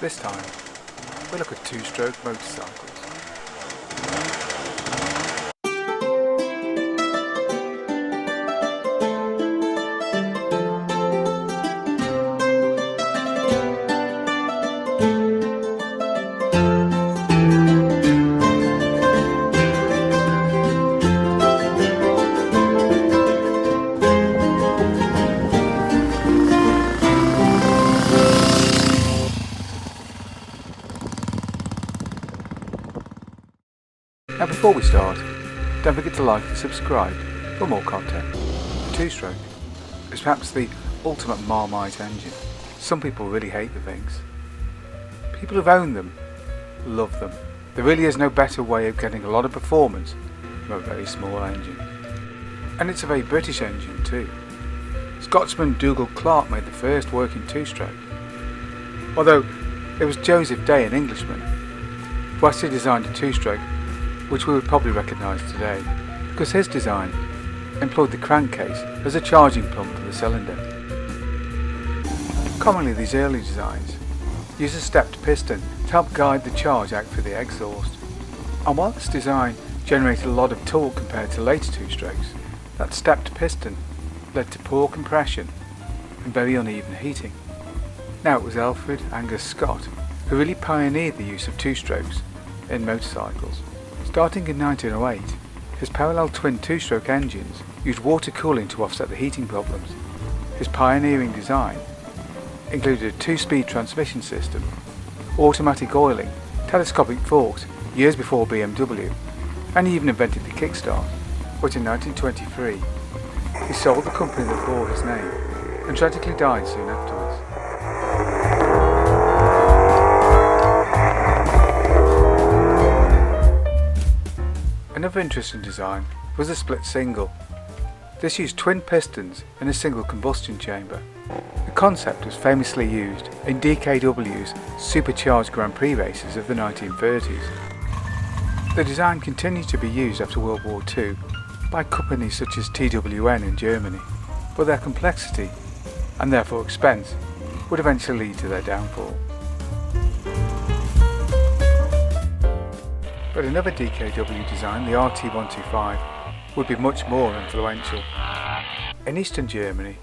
This time, we look at two-stroke motorcycles. Now before we start, don't forget to like and subscribe for more content. The two-stroke is perhaps the ultimate Marmite engine. Some people really hate the things. People who've owned them love them. There really is no better way of getting a lot of performance from a very small engine. And it's a very British engine too. Scotsman Dougal Clark made the first working two-stroke, although it was Joseph Day, an Englishman, who actually designed a two-stroke which we would probably recognise today, because his design employed the crankcase as a charging pump for the cylinder. Commonly these early designs use a stepped piston to help guide the charge out through the exhaust, and while this design generated a lot of torque compared to later two-strokes, that stepped piston led to poor compression and very uneven heating. Now it was Alfred Angus Scott who really pioneered the use of two-strokes in motorcycles. Starting in 1908, his parallel twin two-stroke engines used water cooling to offset the heating problems. His pioneering design included a two-speed transmission system, automatic oiling, telescopic forks years before BMW, and he even invented the kickstart, but in 1923 he sold the company that bore his name and tragically died soon afterwards. Another interesting design was the split single. This used twin pistons in a single combustion chamber. The concept was famously used in DKW's supercharged Grand Prix races of the 1930s. The design continued to be used after World War II by companies such as TWN in Germany, but their complexity, and therefore expense, would eventually lead to their downfall. But another DKW design, the RT125, would be much more influential. In Eastern Germany,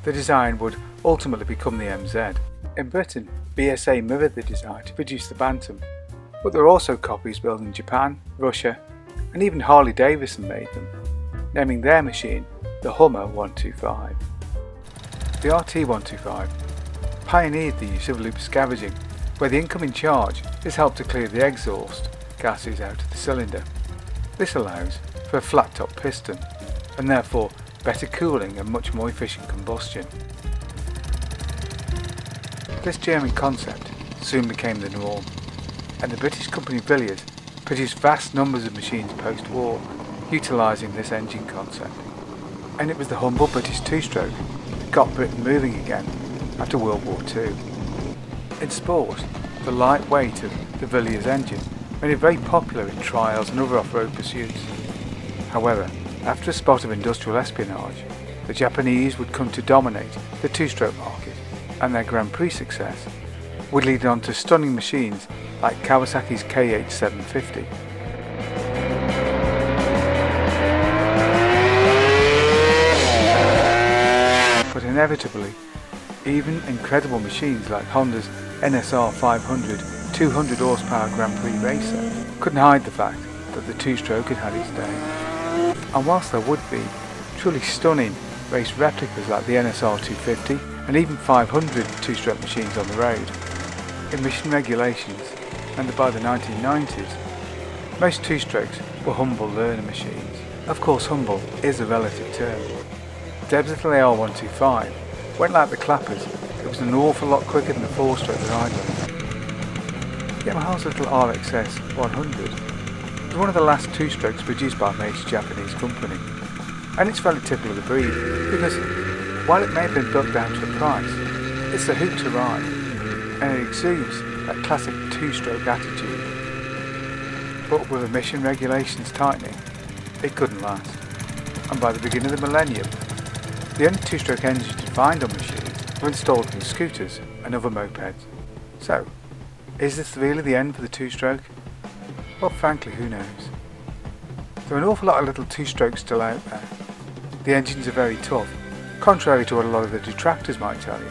the design would ultimately become the MZ. In Britain, BSA mirrored the design to produce the Bantam, but there are also copies built in Japan, Russia, and even Harley Davidson made them, naming their machine the Hummer 125. The RT125 pioneered the use of loop scavenging, where the incoming charge is helped to clear the exhaust gases out of the cylinder. This allows for a flat top piston and therefore better cooling and much more efficient combustion. This German concept soon became the norm, and the British company Villiers produced vast numbers of machines post-war utilising this engine concept, and it was the humble British two-stroke that got Britain moving again after World War II. In sport, the light weight of the Villiers engine made it very popular in trials and other off-road pursuits. However, after a spot of industrial espionage, the Japanese would come to dominate the two-stroke market, and their Grand Prix success would lead on to stunning machines like Kawasaki's KH750. But inevitably, even incredible machines like Honda's NSR 500 200 horsepower Grand Prix racer couldn't hide the fact that the two-stroke had had its day. And whilst there would be truly stunning race replicas like the NSR 250 and even 500 two-stroke machines on the road, emission regulations and by the 1990s, most two-strokes were humble learner machines. Of course, humble is a relative term. Deb's little AR125 went like the clappers. It was an awful lot quicker than the four-stroke that I'd learned. Yamaha's little RXS 100 was one of the last two-strokes produced by a major Japanese company, and it's fairly typical of the breed because while it may have been built down to a price, it's a hoot to ride, and it exudes that classic two-stroke attitude. But with emission regulations tightening, it couldn't last, and by the beginning of the millennium, the only two-stroke engines you could find on machines were installed in scooters and other mopeds. So, Is this really the end for the two-stroke? Well, frankly, who knows? There are an awful lot of little two-strokes still out there. The engines are very tough, contrary to what a lot of the detractors might tell you,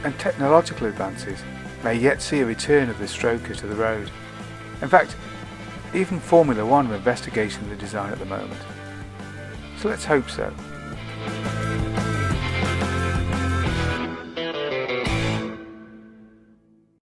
and technological advances may yet see a return of the stroker to the road. In fact, even Formula One are investigating the design at the moment. So let's hope so.